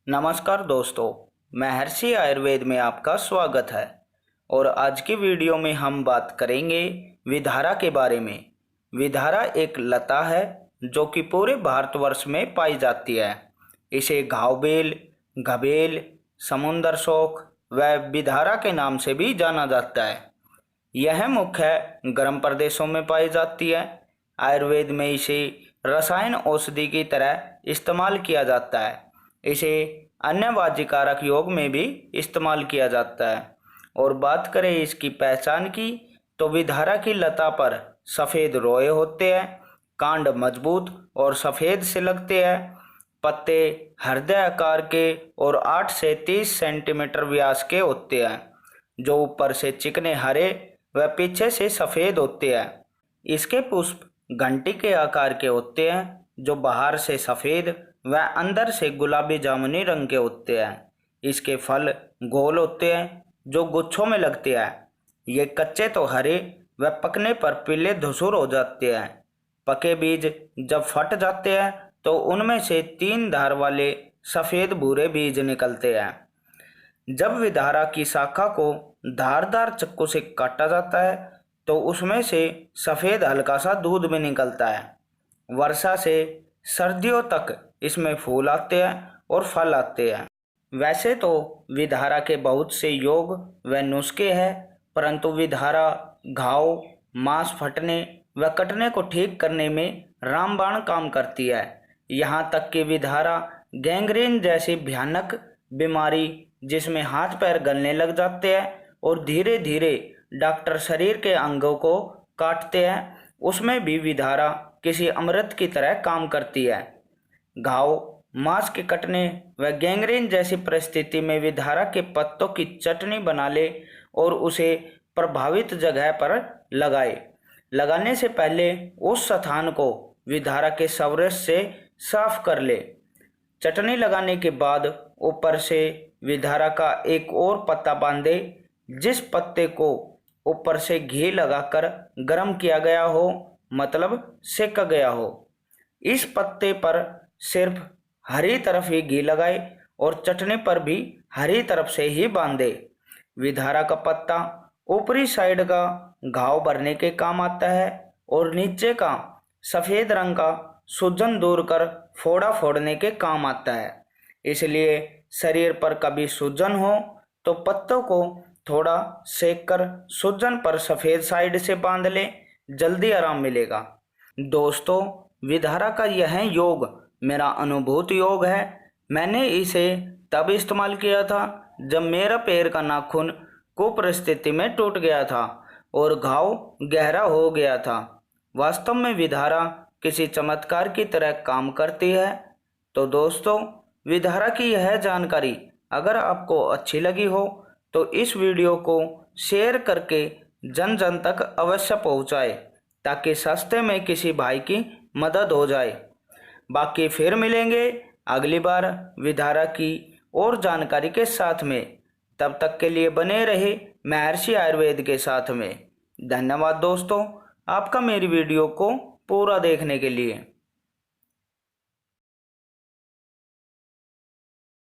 नमस्कार दोस्तों, महर्षि आयुर्वेद में आपका स्वागत है। और आज की वीडियो में हम बात करेंगे विधारा के बारे में। विधारा एक लता है जो कि पूरे भारतवर्ष में पाई जाती है। इसे घावबेल, घबेल, समुंदर शोक व विधारा के नाम से भी जाना जाता है। यह मुख्य गर्म प्रदेशों में पाई जाती है। आयुर्वेद में इसे रसायन औषधि की तरह इस्तेमाल किया जाता है। इसे अन्य वाज्यकारक योग में भी इस्तेमाल किया जाता है। और बात करें इसकी पहचान की, तो विधारा की लता पर सफ़ेद रोए होते हैं, कांड मजबूत और सफ़ेद से लगते हैं, पत्ते हृदय आकार के और 8 से 30 सेंटीमीटर व्यास के होते हैं, जो ऊपर से चिकने हरे व पीछे से सफ़ेद होते हैं। इसके पुष्प घंटी के आकार के होते हैं, जो बाहर से सफ़ेद व अंदर से गुलाबी जामुनी रंग के होते हैं। इसके फल गोल होते हैं, जो गुच्छों में लगते हैं। ये कच्चे तो हरे व पकने पर पीले धूसर हो जाते हैं। पके बीज जब फट जाते हैं तो उनमें से 3 धार वाले सफ़ेद भूरे बीज निकलते हैं। जब विधारा की शाखा को धारदार चक्कू से काटा जाता है तो उसमें से सफ़ेद हल्का सा दूध भी निकलता है। वर्षा से सर्दियों तक इसमें फूल आते हैं और फल आते हैं। वैसे तो विधारा के बहुत से योग व नुस्खे हैं, परंतु विधारा घाव, मांस फटने व कटने को ठीक करने में रामबाण काम करती है। यहाँ तक कि विधारा गैंग्रीन जैसी भयानक बीमारी, जिसमें हाथ पैर गलने लग जाते हैं और धीरे धीरे डॉक्टर शरीर के अंगों को काटते हैं, उसमें भी विधारा किसी अमृत की तरह काम करती है। घाव, मांस के कटने व गैंग्रीन जैसी परिस्थिति में विधारा के पत्तों की चटनी बना ले और उसे प्रभावित जगह पर लगाए। लगाने से पहले उस स्थान को विधारा के सवरस से साफ कर ले। चटनी लगाने के बाद ऊपर से विधारा का एक और पत्ता बांधे, जिस पत्ते को ऊपर से घी लगाकर गर्म किया गया हो, मतलब सेका गया हो। इस पत्ते पर सिर्फ हरी तरफ ही घी लगाए और चटनी पर भी हरी तरफ से ही बांधे। विधारा का पत्ता ऊपरी साइड का घाव भरने के काम आता है और नीचे का सफ़ेद रंग का सूजन दूर कर फोड़ा फोड़ने के काम आता है। इसलिए शरीर पर कभी सूजन हो तो पत्तों को थोड़ा सेक कर सूजन पर सफ़ेद साइड से बांध ले, जल्दी आराम मिलेगा। दोस्तों, विधारा का यह योग मेरा अनुभूत योग है। मैंने इसे तब इस्तेमाल किया था जब मेरा पैर का नाखून कुपरिस्थिति में टूट गया था और घाव गहरा हो गया था। वास्तव में विधारा किसी चमत्कार की तरह काम करती है। तो दोस्तों, विधारा की यह जानकारी अगर आपको अच्छी लगी हो तो इस वीडियो को शेयर करके जन जन तक अवश्य पहुंचाए, ताकि सस्ते में किसी भाई की मदद हो जाए। बाकी फिर मिलेंगे अगली बार विधारा की और जानकारी के साथ में। तब तक के लिए बने रहे महर्षि आयुर्वेद के साथ में। धन्यवाद दोस्तों, आपका मेरी वीडियो को पूरा देखने के लिए।